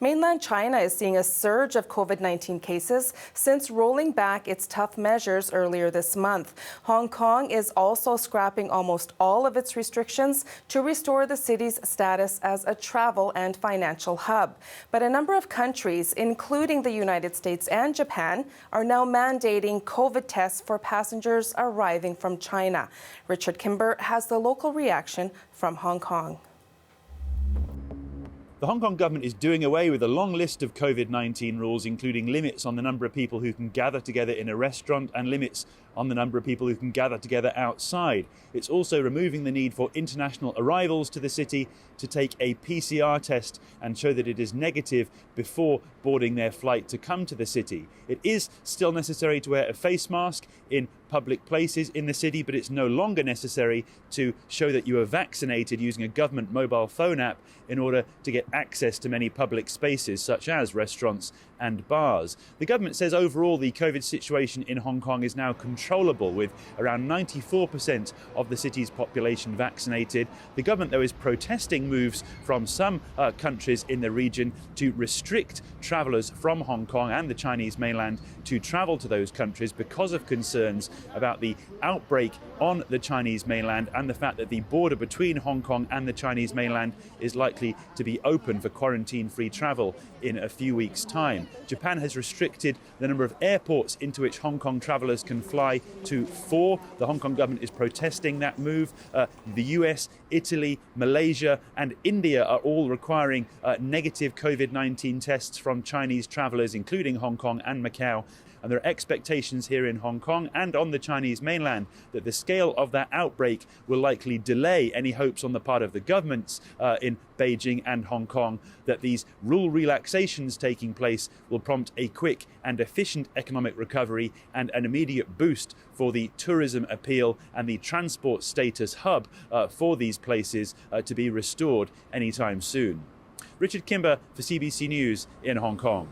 Mainland China is seeing a surge of COVID-19 cases since rolling back its tough measures earlier this month. Hong Kong is also scrapping almost all of its restrictions to restore the city's status as a travel and financial hub. But a number of countries, including the United States and Japan, are now mandating COVID tests for passengers arriving from China. Richard Kimber has the local reaction from Hong Kong. The Hong Kong government is doing away with a long list of COVID-19 rules, including limits on the number of people who can gather together in a restaurant and limits on the number of people who can gather together outside. It's also removing the need for international arrivals to the city to take a PCR test and show that it is negative before boarding their flight to come to the city. It is still necessary to wear a face mask in public places in the city, but it's no longer necessary to show that you are vaccinated using a government mobile phone app in order to get access to many public spaces, such as restaurants and bars. The government says overall the COVID situation in Hong Kong is now controllable, with around 94% of the city's population vaccinated. The government, though, is protesting moves from some countries in the region to restrict travellers from Hong Kong and the Chinese mainland to travel to those countries because of concerns about the outbreak on the Chinese mainland and the fact that the border between Hong Kong and the Chinese mainland is likely to be open for quarantine-free travel in a few weeks' time. Japan has restricted the number of airports into which Hong Kong travellers can fly to 4. The Hong Kong government is protesting that move. The US, Italy, Malaysia and India are all requiring negative COVID-19 tests from Chinese travellers, including Hong Kong and Macau. And there are expectations here in Hong Kong and on the Chinese mainland that the scale of that outbreak will likely delay any hopes on the part of the governments in Beijing and Hong Kong that these rule relaxations taking place will prompt a quick and efficient economic recovery and an immediate boost for the tourism appeal and the transport status hub for these places to be restored anytime soon. Richard Kimber for CBC News in Hong Kong.